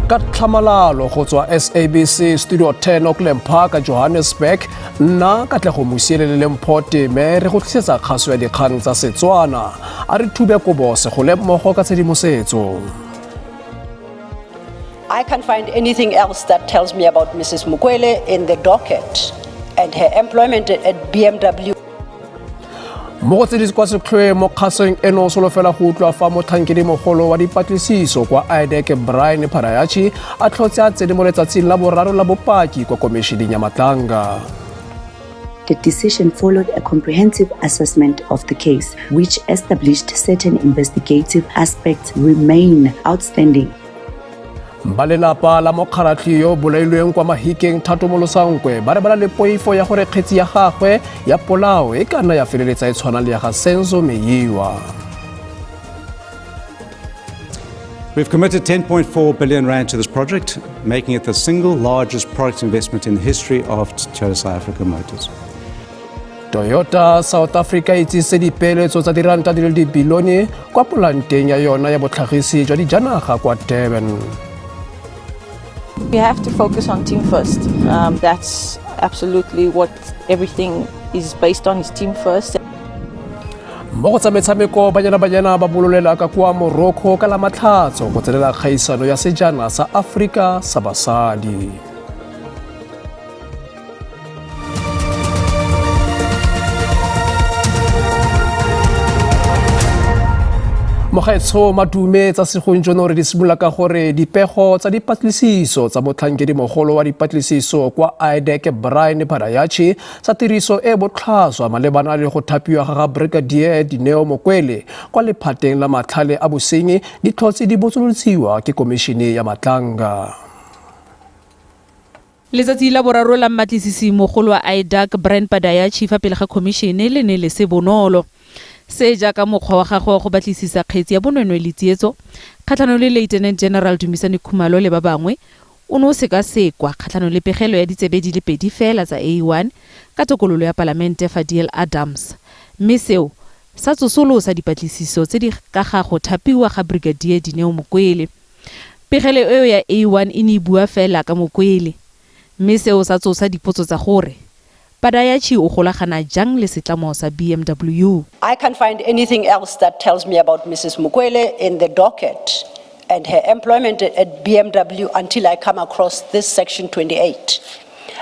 Ka tlhamalalo go tswa SABC Studio 10 Auckland Park Johannesburg nna Katlego Musiele le Mphote me re go tlisetsa kgaso ya dikgang tsa Setswana a re thube go bose go le mmogo ka tshedimosetso. I can't find anything else that tells me about Mrs. Mukwele in the docket and her employment at BMW. Mo go tsedisi kwa sekgwe mo kgasong eno solofela go utlwa fa motlhankedi mogolo wa dipatlisiso kwa IDEC Brian Parayachi a tlhotse a tsene mo letsatsing la boraro la bopaki kwa komishining ya Matlanga. The decision followed a comprehensive assessment of the case, which established certain investigative aspects remain outstanding. Balelapa la mokgaratlhi yo bolailweng kwa Mahikeng Thatomolosankwe ba re bana le poifo ya gore kgetsi ya gagwe ya polao e kana ya feleletsa e tshwana le ya ga Senzo Meyiwa. We've committed 10.4 billion rand to this project, making it the single largest product investment in the history of Toyota South Africa Motors. Toyota South Africa e tsitse dipeeletso tsa diranta di le dibilione kwa polanteng ya yona ya botlhagisi jwa dijanaga kwa Durban. We have to focus on team first. That's absolutely what everything is based on, is team first. Mo go tsa metshameko Banyana Banyana ba bololela ka kwa Morocco ka la matlhatso go tselela kgaisano ya sejana sa Afrika sa basadi. Mogaetsho madume tsa segonjono re di simolola ka gore dipego tsa dipatlisiso tsa motlhankedi mogolo wa dipatlisiso kwa IDEC Brian Parayachi sa tiriso e botlhaswa malebana le go thapiwa ga Brigadier Dineo Mukwele kwa lephateng la matlhale a bosenyi di tlhotse di botsolotsiwa ke komishene ya Matlanga. Letsatsi la boraro la mmatlisisi mogolo wa IDEC Brian Parayachi fa pele ga komishene le ne le se bonolo. Se jaaka mokgwa wa gagwe go batlisisa kgetsi ya bonweenwee le tsietso kgatlhanong le Lieutenant General Dumisani Khumalo le ba bangwe o ne o sekasekwa kgatlhanong le pegelo ya ditsebe di le pedi fela tsa A1 ka tokololo ya Palamente Fadil Adams, mme seo sa tsosolosa dipatlisiso tse di ka ga go thapiwa ga Brigadier Dineo Mukwele. Pegelo eo ya A1 e ne e bua fela ka Mukwele, mme seo sa tsosa dipotso tsa gore Parayachi o golagana jang le setlamo sa BMW. I can't find anything else that tells me about Mrs. Mukwele in the docket and her employment at BMW until I come across this section 28.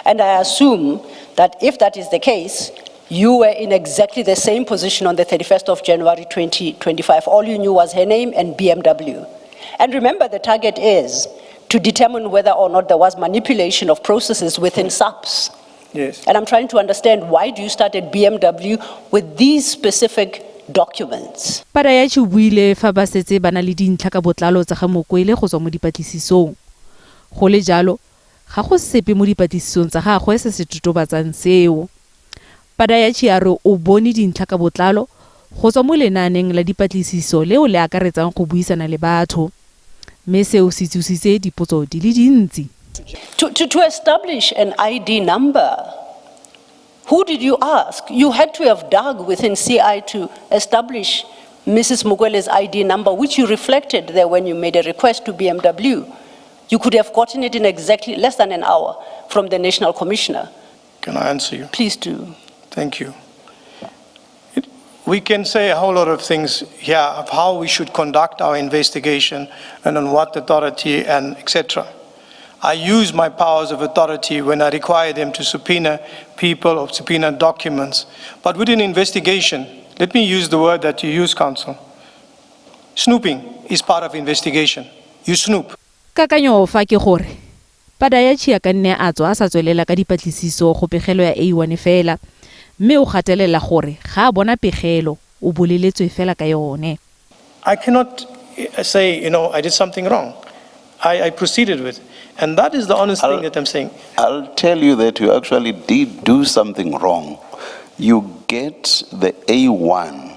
And I assume that if that is the case, you were in exactly the same position on the 31st of January 2025. All you knew was her name and BMW. And remember, the target is to determine whether or not there was manipulation of processes within SABC. Yes. And I'm trying to understand, why do you start at BMW with these specific documents? Parayachi o buile fa ba setse ba na le dintlha ka botlalo tsa ga Mukwele go tswa mo dipatlisisong. Go le jalo, ga go sepe mo dipatlisisong tsa gagwe se se totobatsang seo. Parayachi a re o bone dintlha ka botlalo go tswa mo lenaaneng la dipatlisiso leo le akaretsang go buisana le batho. Mme seo se tsusitse dipotso di le dintsi. To establish an ID number, who did you ask? You had to have dug within CI to establish Mrs. Mukwele's ID number, which you reflected there when you made a request to BMW. You could have gotten it in exactly less than an hour from the National Commissioner. Can I answer you? Please do. Thank you. We can say a whole lot of things here of how we should conduct our investigation and on what authority and etc. I use my powers of authority when I require them to subpoena people or subpoena documents. But within investigation, let me use the word that you use, Counsel. Snooping is part of investigation. You snoop. Kakanyo fa ke gore Parayachi a ka nne a tswa a sa tswelela ka dipatlisiso go pegelo ya A1 fela, mme o gatelela gore ga a bona pegelo o boleletswe fela ka yone. I cannot say, I did something wrong. I proceeded with. And that is the honest thing that I'm saying. I'll tell you that you actually did do something wrong. You get the A1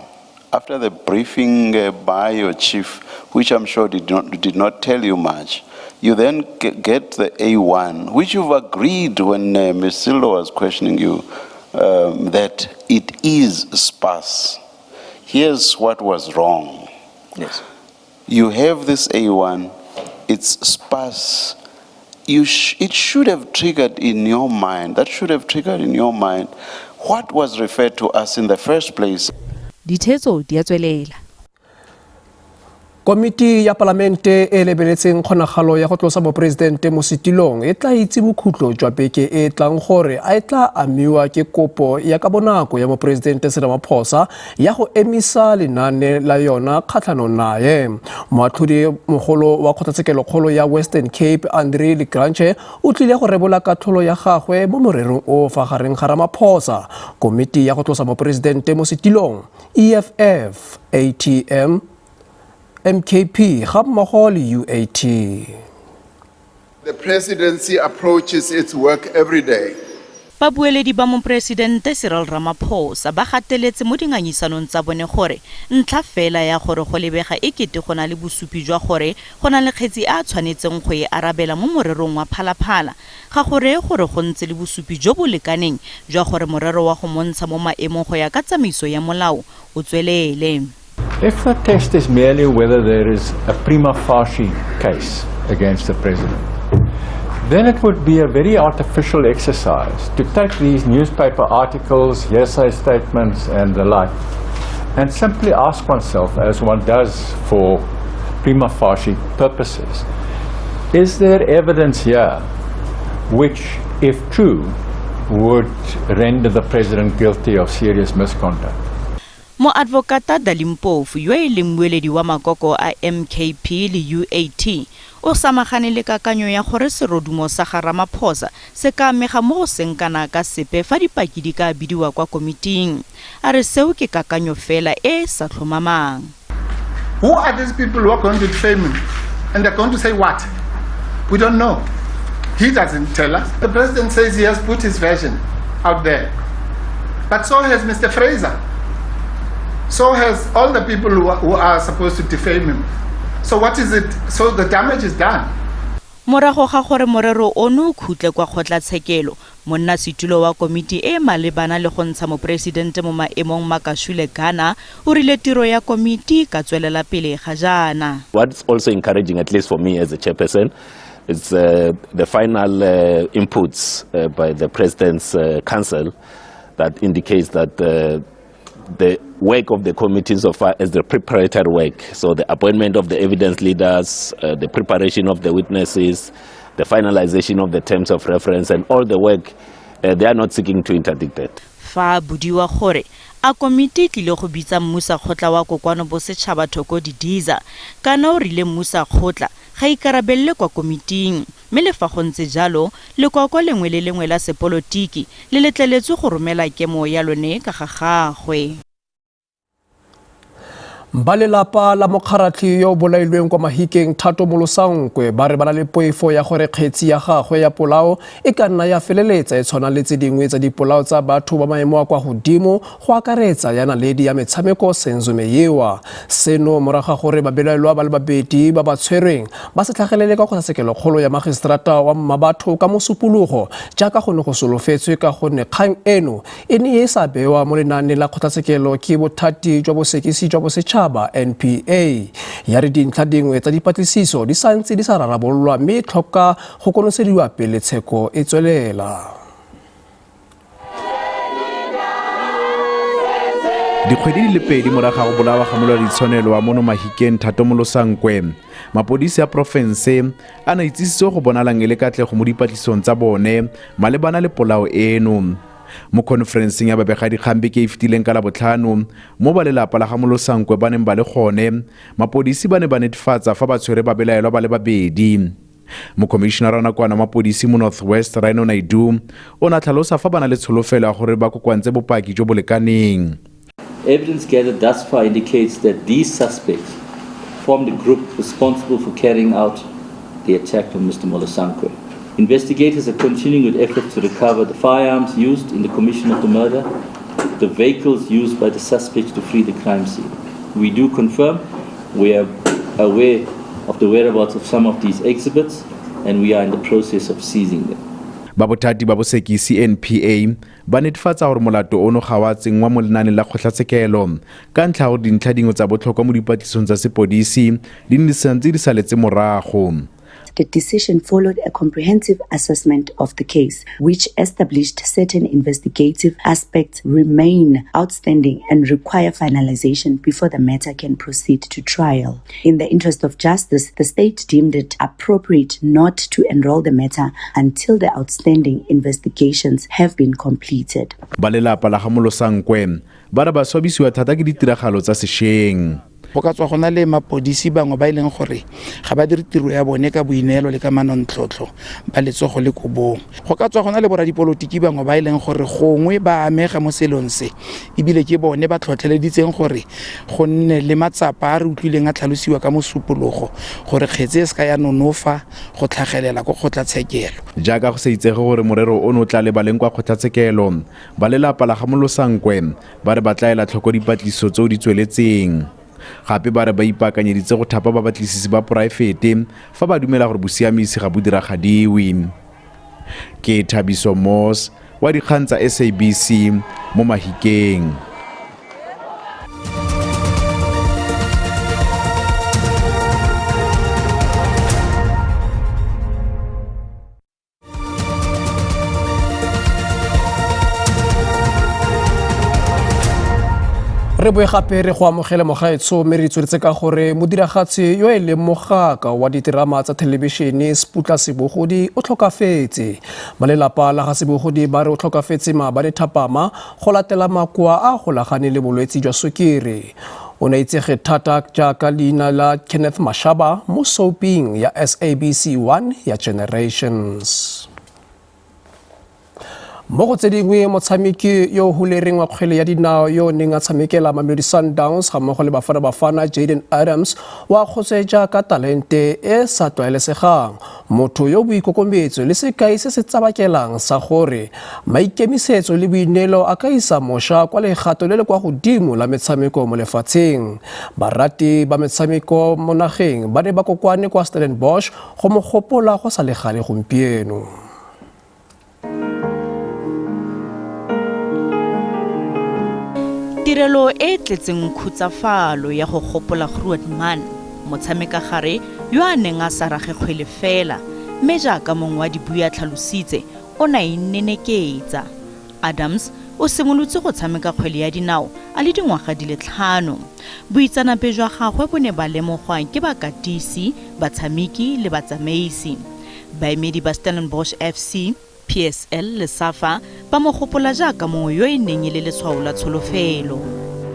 after the briefing by your chief, which I'm sure did not tell you much. You then get the A1, which you've agreed when Ms. Sildo was questioning you, that it is sparse. Here's what was wrong. Yes. You have this A1, it's sparse, it should have triggered in your mind, what was referred to us in the first place. Dithetso di a tswelela. Komiti ya Palamente e lebeletseng kgonagalo ya go tlosa moporesidente mo setilong e tla itse bokhutlo jwa beke e tlang gore a tla amiwa ke kopo ya ka bonako ya moporesidente Cyril Ramaphosa ya go emisa lenane la yona kgatlhanong naye. Moatlhodi mogolo wa kgotlatshekelo kgolo ya Western Cape Andre Dikgang o tlile go rebola katlholo ya gagwe mo morerong o fa gareng ga Ramaphosa. Komiti ya go tlosa moporesidente mo setilong EFF, ATM, MKP, UAT. The presidency approaches its work every day. Babueledi ba mopresidente Cyril Ramaphosa ba gateletse mo dinganyisanong tsa bone gore ntlha fela ya gore go lebega ekete go na le bosupi jwa gore go na le kgetsi a tshwanetseng go e arabela mo morerong wa phalaphala ga gore go ntse le bosupi jo bo lekaneng jwa gore morero wa go montsha mo maemong go ya ka tsamaiso ya molao o tswelele. If the test is merely whether there is a prima facie case against the president, then it would be a very artificial exercise to take these newspaper articles, hearsay statements and the like, and simply ask oneself, as one does for prima facie purposes, is there evidence here which, if true, would render the president guilty of serious misconduct? Mo advocata Dalimpofu yo e leng moeledi wa makoko a MKP le UAT o samagane le kakanyo ya gore serodumo sa ga Ramaphosa se ka amega mo go senkana ka sepe fa dipaki di ka bidiwa kwa komiting. A re seo ke kakanyo fela e sa tlhomamang. Who are these people who are going to defame him? And they're going to say what? We don't know. He doesn't tell us. The president says he has put his version out there. But so has Mr. Fraser. So has all the people who are supposed to defame him. So what is it? So the damage is done. Morago ga gore morero ono khutle kwa kgotlatshekelo monna setulo wa komiti e malebana le go ntsha mopresidente mo maemong Makashule Ghana o rile tiro ya komiti ka tswelela pele ga jana. What's also encouraging, at least for me as a chairperson, is the final inputs by the President's Council that indicates that the work of the committee so far as the preparatory work, so the appointment of the evidence leaders, the preparation of the witnesses, the finalization of the terms of reference, and all the work, they are not seeking to interdict it. Fa budiwa gore a komiti tlile go bitsa mmusa kgotla wa kokwano bo setšhaba thoko didiza kana o rile mmusa kgotla ga ikarabelle kwa komiting mme le fa go ntse jalo lekoko lengwe le lengwe la sepolotiki le letleletswe go romela kemo ya lone ka ga gagwe. Balelapa la mokgaratlhi yo bolailweng kwa Mahikeng Thato Molosankwe ba re bana le poifo ya gore kgetsi ya gagwe ya polao e ka nna ya feleletsa e tshwana le tse dingwe tsa dipolao tsa batho ba maemo a kwa godimo go akaretsa ya naledi ya metshameko Senzome yewa. Seno moraga gore babelaelwa ba le babedi ba ba tshwereng ba se tlhagelele ka kgotlatshekelo kgolo ya magistrata wa Mmabatho ka mosupologo jaaka go ne go solofetswe ka gonne kgang eno e ne e sa bewa mo lenaaneng la kgotlatshekelo ke bothati jwa bosekisi jwa bosetšhaba NPA. Ya re dintlha dingwe tsa dipatlisiso di santse di sa rarabololwa mme tlhoka go konosediwa pele tsheko e tswelela. Dikgwedi di le pedi moraga go bolawa ga molwaditshwanelo wa mono Mahikeng Thato Molosankwe, mapodisi a profense a na itsisitse go bonalang e le katlego mo dipatlisong tsa bone malebana le polao eno. Mo conferenceng ya babegakgang beke e fetileng ka Labotlhano mo balelapa la ga Molosankwe ba neng ba le gone, mapodisi ba ne ba netefatsa fa ba tshwere babelaelwa ba le babedi. Mokomišenara wa nakwana mapodisi mo Northwest Rhino Naidu o na tlhalosa fa ba na le tsholofelo ya gore ba kokoantse bopaki jo bo lekaneng. Evidence gathered thus far indicates that these suspects formed a group responsible for carrying out the attack on Mr. Molosankwe. Investigators are continuing with efforts to recover the firearms used in the commission of the murder, the vehicles used by the suspects to flee the crime scene. We do confirm we are aware of the whereabouts of some of these exhibits and we are in the process of seizing them. Babothati ba bosekisi NPA ba netefatsa gore molato ono ga wa tsengwa mo lenaaneng la kgotlatshekelo ka ntlha gore dintlha dingwe tsa botlhokwa mo dipatlisong tsa sepodisi di ne di santse di saletse morago. The decision followed a comprehensive assessment of the case, which established certain investigative aspects remain outstanding and require finalization before the matter can proceed to trial. In the interest of justice, the state deemed it appropriate not to enroll the matter until the outstanding investigations have been completed. Ba lelapa la ga Molosankwe ba re ba swabisiwa thata ke ditiragalo tsa sešweng. Go ka tswa gona le mapodisi bangwe ba ileng gore ga ba dire tiro ya bone ka boineelo le ka manontlhotlho ba letsogo le kobong. Go ka tswa gona le boradipolotiki bangwe ba ileng gore gongwe ba amega mo selong se ebile ke bone ba tlhotlheleditseng gore go nne le matsapa a re utlwileng a tlhalosiwa ka mosupologo gore kgetse se ka ya nonofa go tlhagelela go kgotlatshekelo. Jaaka go se itsege gore morero ono tla le baleng kwa kgotlatshekelo, ba lelapa la ga Molosankwe ba re ba tlaela tlhoko dipatlisiso tseo di tsweletseng. Gape ba re ba ipaakanyeditse go thapa babatlisisi ba poraefete fa ba dumela gore bosiamisi ga bo diragadiwe. Ke Thabiso Moss wa dikgang tsa SABC mo Mahikeng. Re boe gape re go amogela mogaetsho mme re tsweletse ka gore modiragatsi yo e leng mogaka wa ditirama tsa thelebišene Seputla Sebogodi o tlhokafetse. Ba lelapa la ga Sebogodi ba re o tlhokafetse maabane thapama go latela makoa a golagane le bolwetse jwa sukiri. O ne itsege thata jaaka leina la Kenneth Mashaba mo soaping ya SABC 1 ya Generations. Mo go tse dingwe motshameki yo hulereng wa kgwele ya dinao yo neng a tshamekela Mamelodi Sundowns ga mmogo le Bafana Jaden Adams wa kgotsetsa ka talente e sa tlwaelesegang, motho yo boikokometso le sekai se se tsabakelang sa gore maikemisetso le boineelo a ka isa mošwa kwa legato le le kwa godimo la metshameko mo lefatsheng. Barati ba metshameko mo nageng ba ne ba kokwane kwa Stellenbosch go mo gopola go sa le gale gompieno. Tirelo e tletseng khutsafalo ya go gopola Grootman, motshameka gare yo a neng a sa rage kgwele fela, mme jaaka mongwe wa dibuya a tlhalositse o na e neneketsa. Adams o simolotse go tshameka kgwele ya dinao a le dingwaga di le 5. Boitsanape jwa gagwe bo ne ba lemogwa ke bakatisi, batshameki le batsamaisi. Baemedi ba Stellenbosch FC, PSL le SAFA ba mo gopola jaaka mongwe yo e neng le letshwao la tsholofelo.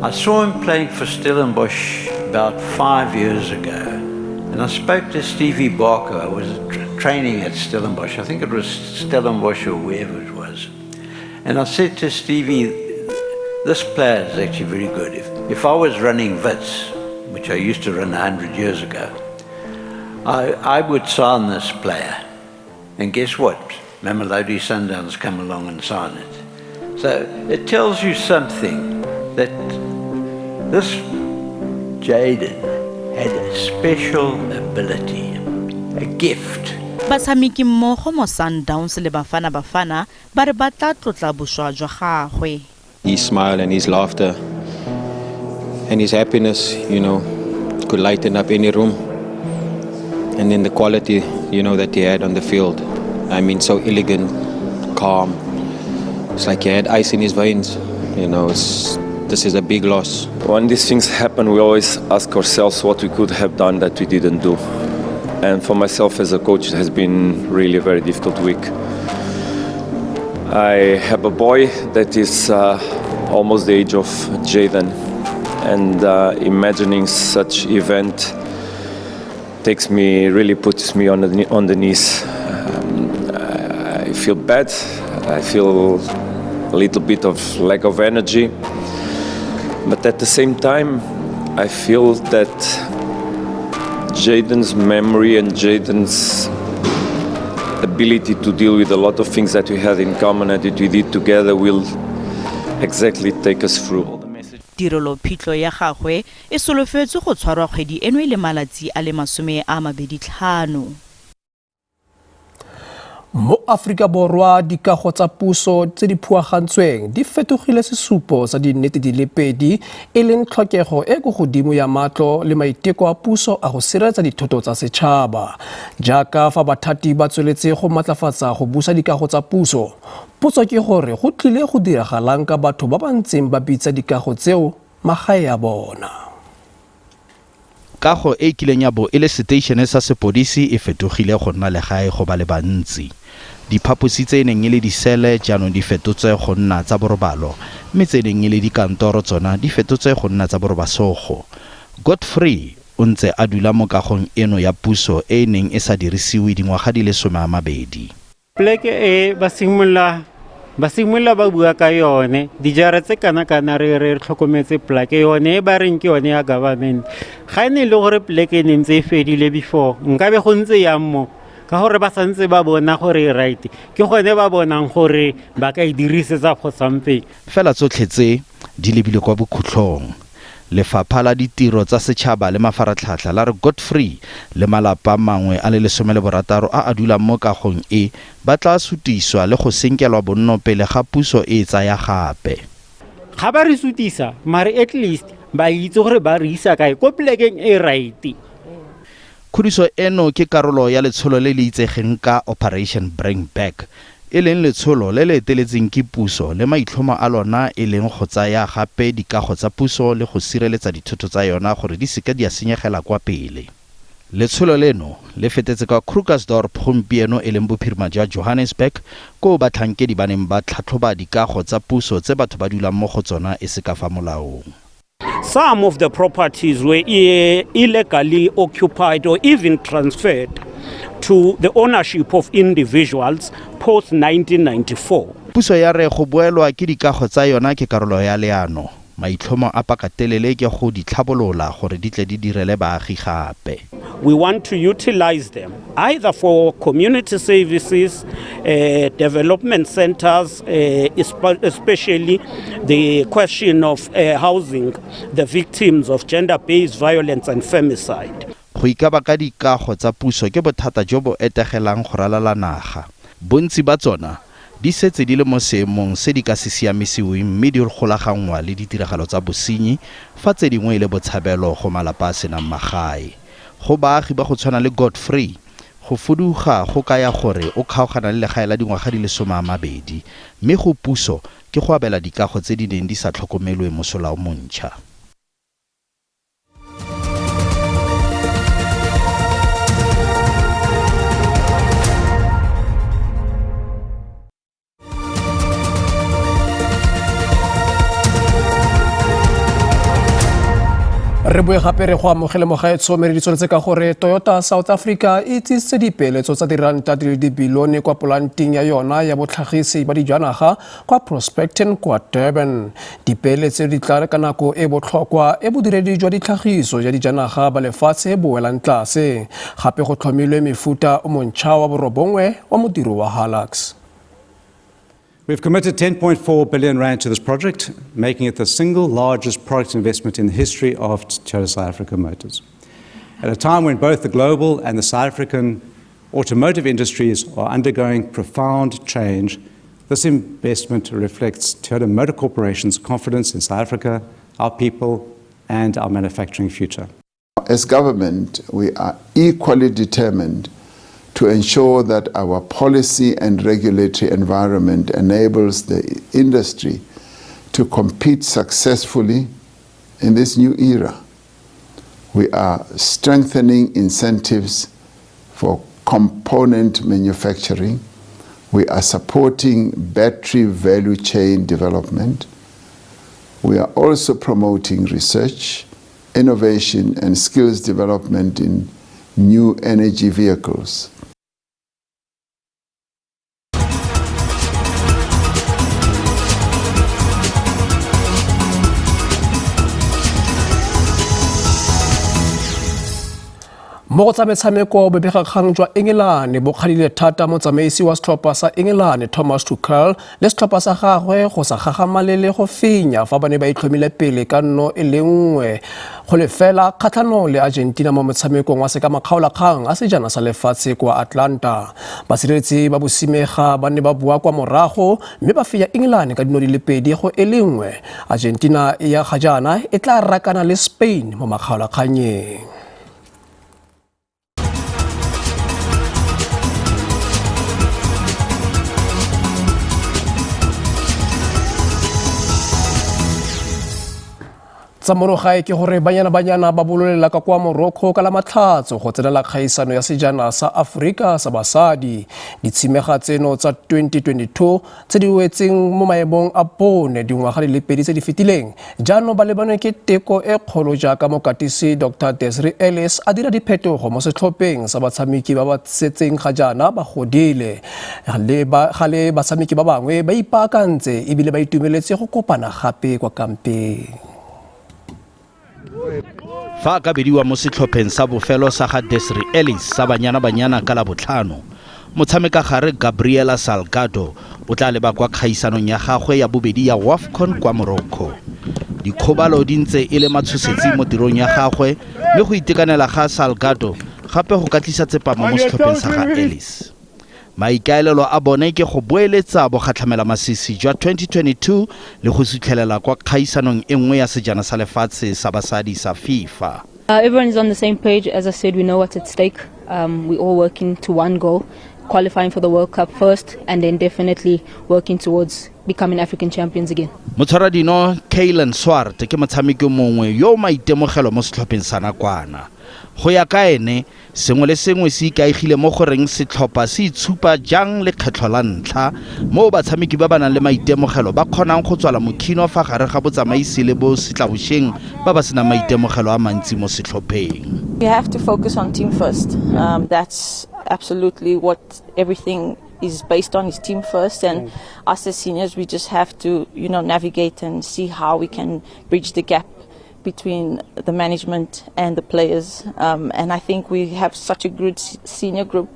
I saw him playing for Stellenbosch about 5 years ago, and I spoke to Stevie Barker. I was training at Stellenbosch. I think it was Stellenbosch or wherever it was. And I said to Stevie, this player is actually very good. If I was running Wits, which I used to run 100 years ago, I would sign this player. And guess what? Mamelodi Sundowns come along and sign it. So it tells you something that this Jaden had a special ability, a gift. Batshameki mmogo mo Sundowns le Bafana ba re ba tla tlotla boswa jwa gagwe. His smile and his laughter and his happiness, could lighten up any room. And then the quality, that he had on the field. I mean, so elegant, calm. It's like he had ice in his veins. This is a big loss. When these things happen, we always ask ourselves what we could have done that we didn't do. And for myself as a coach, it has been really a very difficult week. I have a boy that is almost the age of Jaden, and imagining such event puts me on the knees. I feel bad. I feel a little bit of lack of energy. But at the same time, I feel that Jaden's memory and Jaden's ability to deal with a lot of things that we had in common and that we did together will exactly take us through. Tirelo phitlho ya gagwe e solofetse go tshwarwa kgwedi eno le malatsi a le 25. Mo Afrika Borwa dikago tsa puso tse di phuagantsweng di fetogile sesupo sa dinnete di le pedi e leng tlhokego e go godimo ya matlo le maiteko a puso a go sireletsa dithoto tsa setšhaba jaaka fa bathati ba tsweletse go matlafatsa go busa dikago tsa puso. Potso ke gore go tlile go diragalang ka batho ba ba ntseng ba bitsa dikago tseo magae a bona. Kago e kileng ya bo e le seteišene sa sepodisi e fetogile go nna legae go ba le bantsi. Diphaposi tse neng e le disele jaanong di fetotse go nna tsa borobalo, mme tse neng e le dikantoro tsona di fetotse go nna tsa borobasogo. Godfrey o ntse a dula mo kagong eno ya puso e neng e sa dirisiwe dingwaga di le 20. Pleke e ba simolola ba bua ka yone dijara tse kana re tlhokometse pleke yone e ba reng ke yone ya government. Ga ne le gore pleke e ntse e fedile before nkabe go ntse ya mo ka gore ba santse ba bona gore right ke gone ba bonang gore ba ka e dirisetsa for something. Fela tsotlhe tse di lebile kwa bokhutlhong. Lefapha la ditiro tsa setšhaba le mafaratlhatlha la re Godfrey le malapa mangwe a le 16 a dulang mo kagong e ba tla sutiswa le go senkelwa bonno pele ga puso e tsaya gape. Ga ba re sutisa mare at least ba itse gore ba re isa kae ko plekeng e right. Khudiso eno ke karolo ya letsholo le le itsegeng ka Operation Bring Back, e leng letsholo le le eteletseng ke puso le maitlhomo a lona e leng go tsaya gape dikago tsa puso le go sireletsa dithoto tsa yona gore di seka di a senyegela kwa pele. Letsholo leno le fetetse ka Krugersdorp gompieno e leng bophirima jwa Johannesburg ko batlhankedi ba neng ba tlhatlhoba dikago tsa puso tse batho ba dulang mo go tsona e se ka fa molaong. Some of the properties were illegally occupied or even transferred to the ownership of individuals post 1994. Puso ya re go boelwa ke dikago tsa yona ke karolo ya leano. Maitlhomo a pakatelele ke go di tlhabolola gore di tle di direle baagi gape. We want to utilize them either for community services, development centers, especially the question of housing the victims of gender-based violence and femicide. Go ikaba ka dikago tsa puso ke bothata jo bo etegelang go ralala naga. Bontsi ba tsona di setse di le mo seemong se di ka se siamisiweng mme di golagangwa le ditiragalo tsa bosenyi fa tse dingwe le botshabelo go malapa a senang magae. Go baagi ba go tshwana le Godfrey go fuduga go kaya gore o kgaogana le legae la dingwaga di le 20, mme go puso ke go abela dikago tse di neng di sa tlhokomelwe mosola o montšha. Re boe gape re go amogele mogaetsho mme re di tshwanetse ka gore Toyota South Africa e tsitse dipeeletso tsa diranta di le dibilione kwa polanteng ya yona ya botlhagisi ba dijanaga kwa Prospecton kwa Durban. Dipeeletso di tla ka nako e botlhokwa e bodiredi jwa ditlhagiso ya dijanaga ba lefatshe bo welang tlase gape go tlhomilwe mefuta o montšha wa borobongwe wa modiro wa Hilux. We've committed 10.4 billion rand to this project, making it the single largest product investment in the history of Toyota South Africa Motors. At a time when both the global and the South African automotive industries are undergoing profound change, this investment reflects Toyota Motor Corporation's confidence in South Africa, our people, and our manufacturing future. As government, we are equally determined to ensure that our policy and regulatory environment enables the industry to compete successfully in this new era. We are strengthening incentives for component manufacturing. We are supporting battery value chain development. We are also promoting research, innovation, and skills development in new energy vehicles. mo go tsa metshameko bobegakgang jwa England bo kgadile thata motsamaisi wa setlhopha sa England Thomas Tuchel le setlhopha sa gagwe go sa gagamalele go fenya fa ba ne ba itlhomile pele ka nno e le nngwe go lefela kgatlhanong le Argentina mo motshamekong wa sekamakgaolakgang a sejana sa lefatshe kwa Atlanta. Basireletsi ba bosimega ba ne ba bua kwa morago mme ba fenya England ka dino di le 2-1. Argentina ya ga jaana e tla rakana le Spain mo makgaolakganyeng. Tsa monogae ke gore Banyana Banyana ba bololela ka kwa Morocco ka la matlhatso go tsenela kgaisano ya sejana sa Afrika sa basadi. Ditshimega tseno tsa 2022 tse di wetseng mo maemong a bone dingwaga di le 2 tse di fetileng. Jaanong ba lebanwe ke teko e kgolo jaaka mokatisi Dr. Desiree Ellis a dira diphetogo mo setlhopheng sa batshameki ba ba setseng ga jaana ba godile. Gale batshameki ba bangwe ba ipaakantse ebile ba itumeletse go kopana gape kwa kampeng. Fa ka bediwa mo setlhopheng sa bofelo sa ga Desiree Ellis sa Banyana Banyana ka la botlhano, motshameka gare Gabriela Salgado o tla leba kwa kgaisanong ya gagwe ya bobedi ya WAFCON kwa Morocco. Dikgobalo di ntse e le matshosetsi mo tirong ya gagwe le go itekanela ga Salgado gape go ka tlisa tsepamo mo setlhopheng sa ga Ellis. Maikaelelo a bone ke go boeletsa bogatlhamela masisi jwa 2022 le go sutlhelela kwa kgaisanong e nngwe ya sejana sa lefatshe sa basadi sa FIFA. Everyone is on the same page. As I said, we know what's at stake. We're all working to one goal, qualifying for the World Cup first, and then definitely working towards becoming African champions again. Motshwaradino Kaylan Swart ke motshameki mongwe yo maitemogelo mo setlhopheng sa nakwana. Go ya ka ene sengwe le sengwe se ikaegile mo goreng setlhopha se itshupa jang le kgetlho la ntlha mo batshameki ba bana le maitemogelo ba kgonang go tswala mokhino fa gare ga botsamaisi le bo setlabošeng ba ba sena maitemogelo a mantsi mo setlhopheng. We have to focus on team first. That's absolutely what everything is based on, is team first, and us as seniors we just have to navigate and see how we can bridge the gap between the management and the players, and I think we have such a good senior group.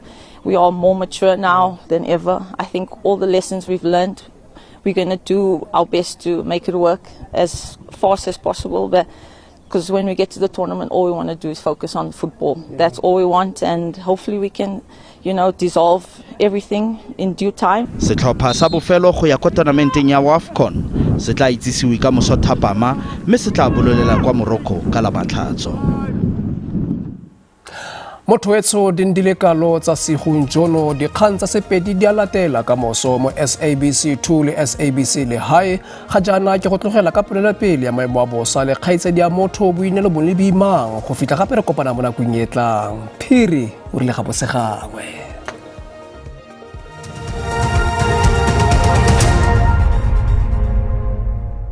We are more mature now than ever. I think all the lessons we've learned, we're going to do our best to make it work as fast as possible, because when we get to the tournament all we want to do is focus on football. That's all we want, and hopefully we can dissolve everything in due time. Setlhopha sa bofelo go ya kwa tournamenteng ya WAFCON se tla itsisiwe ka mosothapama mme se tla bololela kwa Morocco ka la matlhatso. Motho wetso dindile kalo tsa segunjono dikgang tsa sepedi di a latela ka moso mo SABC 2 le SABC le hae ga jaana ke go tlogela ka polelepele ya maemo a bosa le kgaitsedi ya motho boinelo bo le boimang go fitlha gape re kopana mo nakong e tlang. Phiri o rile ga bosegangwe.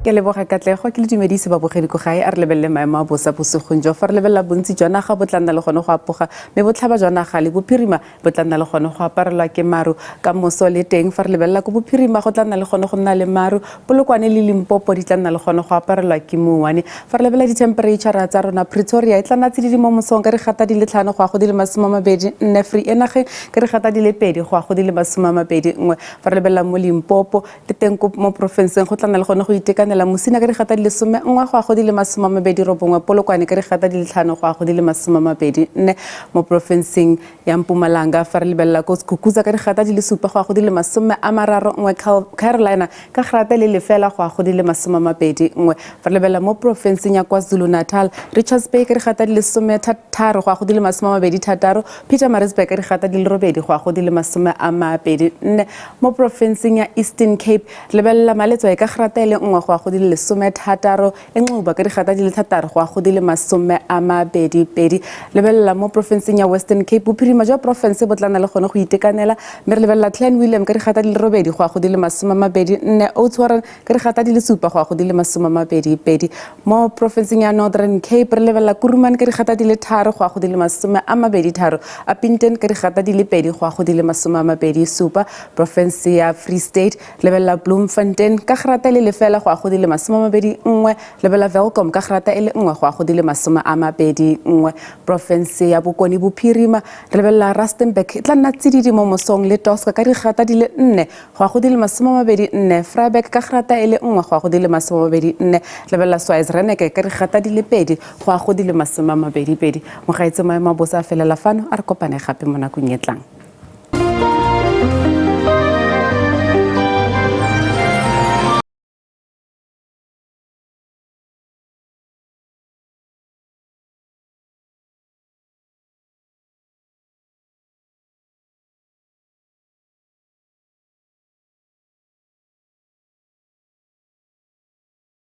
Ke leboga Katlego ke le dumedise babogedi go gae a re lebelle maemo a bosa bosegong jo fa re lebella bontsi jwa naga bo tla nna le gone go apoga mme botlhaba jwa naga le bophirima bo tla nna le gone go aparelwa ke maru ka moso le teng fa re lebella go bophirima go tla nna le gone go nna le maru Polokwane le Limpopo di tla nna le gone go aparelwa ke mouane fa re lebella di-temperature tsa rona Pretoria e tla nna tsididi mo mosong ka re gata di le 5 go a go di le 24 Free Enageng ka re gata di le 2 go a go di le 21 fa re lebella mo Limpopo le teng mo profenseng go tla nna le gone go itekanela Musina ka re gata di le 11 go a go di le 29 Polokwane ka re gata di le 5 go a go di le 24 mo profenseng ya Mpumalanga fa re lebella ko Skukuza ka re gata di le 7 go a go di le 31 Carolina ka gata le lefela go a go di le 21 fa re lebella mo profenseng ya KwaZulu Natal Richards Bay ka re gata di le 13 go a go di le 26 Pietermaritzburg ka re gata di le 8 go a go di le 24 mo profenseng ya Eastern Cape lebella maletso e ka gata ile 1 go a go di le 16 Enxuba ka re gata di le 3 go a go di le 22 lebella mo profenseng ya Western Cape bophirima jwa province bo tlana le gone go itekanela mme re lebella Clan William ka re gata di le 8 go a go di le 24 Oudtshoorn ka re gata di le 7 go a go di le 22 mo profenseng ya Northern Cape re lebella Kuruman ka re gata di le 3 go a go di le 23 Upington ka re gata di le 2 go a go di le 27 province ya Free State lebella Bloemfontein ka gata le lefela go a go di le 21, lebelela Welkom ka grata e le 1 go a go di le 21. Province ya Bokone Bophirima re lebelela Rustenburg e tla nna tsididi mo mosong le Tosca ka digrata di le 4 go a go di le 24. Vryburg ka grata e le 1 go a go di le 24. Lebelela Schweizer-Reneke ka digrata di le 2 go a go di le 22. Mogaetse maemo a bosa a felela fano a re kopane gape mo nakong e tlang.